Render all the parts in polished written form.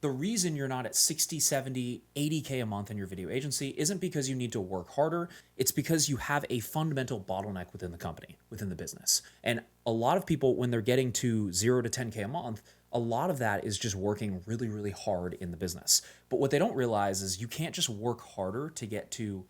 The reason you're not at 60, 70, 80K a month in your video agency isn't because you need to work harder. It's because you have a fundamental bottleneck within the company, within the business. And a lot of people, when they're getting to 0 to 10K a month, a lot of that is just working really, really hard in the business. But what they don't realize is you can't just work harder to get to,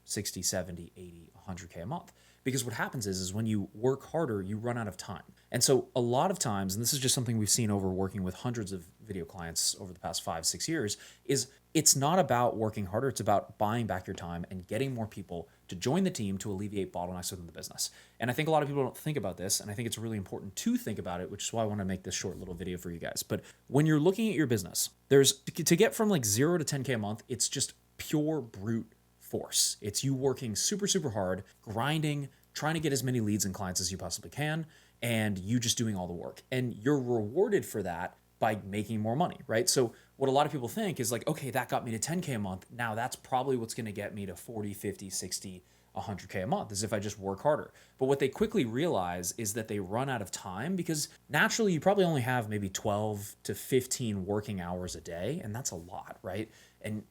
60, 70, 80, 100K a month. Because what happens is when you work harder, you run out of time. And so a lot of times, and this is just something we've seen over working with hundreds of video clients over the past 5, 6 years, is it's not about working harder. It's about buying back your time and getting more people to join the team to alleviate bottlenecks within the business. And I think a lot of people don't think about this, and I think it's really important to think about it, which is why I want to make this short little video for you guys. But when you're looking at your business, there's to get from like 0 to 10K a month, it's just pure brute force. It's you working super, super hard, grinding, trying to get as many leads and clients as you possibly can, and you just doing all the work. And you're rewarded for that by making more money, right? So what a lot of people think is like, okay, that got me to 10K a month. Now that's probably what's going to get me to 40, 50, 60, 100K a month, as if I just work harder. But what they quickly realize is that they run out of time, because naturally you probably only have maybe 12 to 15 working hours a day, and that's a lot, right? And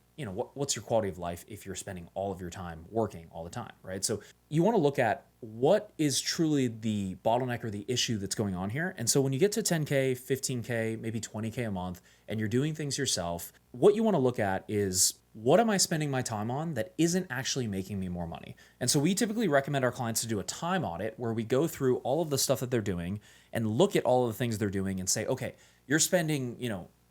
what's your quality of life if you're spending all of your time working all the time, right? So you want to look at what is truly the bottleneck or the issue that's going on here. And so when you get to 10K, 15K, maybe 20K a month, and you're doing things yourself, what you want to look at is, what am I spending my time on that isn't actually making me more money? And so we typically recommend our clients to do a time audit where we go through all of the stuff that they're doing and look at all of the things they're doing and say, okay, you're spending,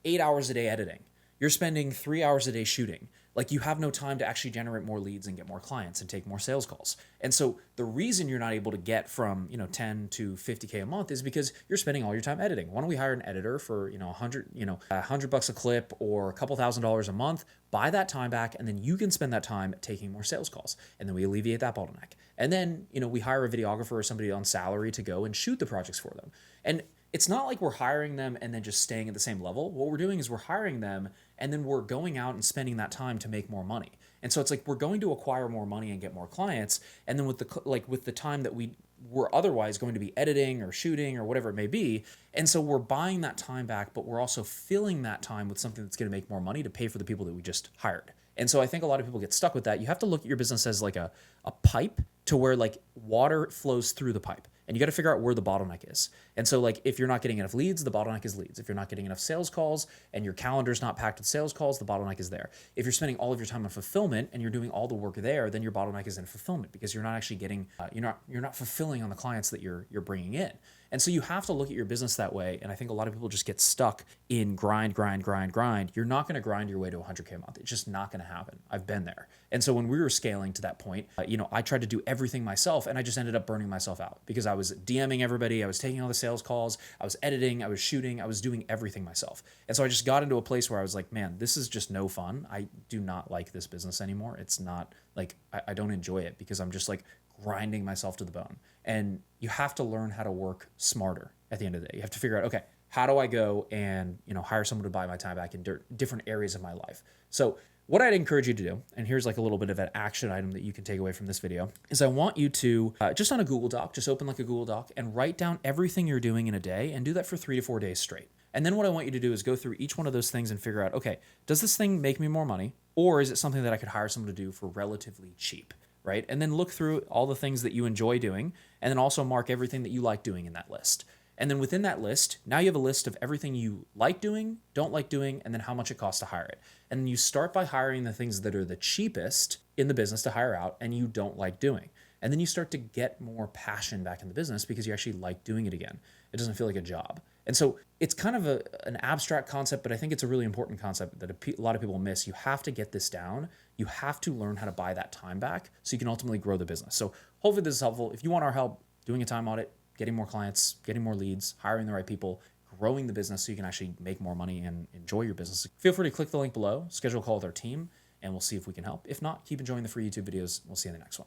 8 hours a day editing. You're spending 3 hours a day shooting. Like, you have no time to actually generate more leads and get more clients and take more sales calls. And so the reason you're not able to get from, 10 to 50K a month is because you're spending all your time editing. Why don't we hire an editor for, $100 a clip or a couple $1,000s a month, buy that time back, and then you can spend that time taking more sales calls. And then we alleviate that bottleneck. And then, we hire a videographer or somebody on salary to go and shoot the projects for them. And it's not like we're hiring them and then just staying at the same level. What we're doing is we're hiring them and then we're going out and spending that time to make more money. And so it's like we're going to acquire more money and get more clients. And then with the time that we were otherwise going to be editing or shooting or whatever it may be. And so we're buying that time back, but we're also filling that time with something that's going to make more money to pay for the people that we just hired. And so I think a lot of people get stuck with that. You have to look at your business as like a pipe, to where like water flows through the pipe. And you got to figure out where the bottleneck is. And so like, if you're not getting enough leads, the bottleneck is leads. If you're not getting enough sales calls and your calendar's not packed with sales calls, the bottleneck is there. If you're spending all of your time on fulfillment and you're doing all the work there, then your bottleneck is in fulfillment, because you're not actually getting, you're not fulfilling on the clients that you're bringing in. And so you have to look at your business that way. And I think a lot of people just get stuck in grind. You're not going to grind your way to 100K a month. It's just not going to happen. I've been there. And so when we were scaling to that point, I tried to do everything myself, and I just ended up burning myself out, because I was DMing everybody. I was taking all the sales calls. I was editing. I was shooting. I was doing everything myself. And so I just got into a place where I was like, man, this is just no fun. I do not like this business anymore. It's not like, I don't enjoy it, because I'm just like grinding myself to the bone. And you have to learn how to work smarter at the end of the day. You have to figure out, okay, how do I go and, hire someone to buy my time back in different areas of my life? So what I'd encourage you to do, and here's like a little bit of an action item that you can take away from this video, is I want you to, just on a Google Doc, just open like a Google Doc and write down everything you're doing in a day, and do that for 3 to 4 days straight. And then what I want you to do is go through each one of those things and figure out, okay, does this thing make me more money? Or is it something that I could hire someone to do for relatively cheap? Right? And then look through all the things that you enjoy doing, and then also mark everything that you like doing in that list. And then within that list, now you have a list of everything you like doing, don't like doing, and then how much it costs to hire it. And then you start by hiring the things that are the cheapest in the business to hire out and you don't like doing. And then you start to get more passion back in the business, because you actually like doing it again. It doesn't feel like a job. And so it's kind of an abstract concept, but I think it's a really important concept that a lot of people miss. You have to get this down. You have to learn how to buy that time back so you can ultimately grow the business. So hopefully this is helpful. If you want our help doing a time audit, getting more clients, getting more leads, hiring the right people, growing the business so you can actually make more money and enjoy your business, feel free to click the link below, schedule a call with our team, and we'll see if we can help. If not, keep enjoying the free YouTube videos. We'll see you in the next one.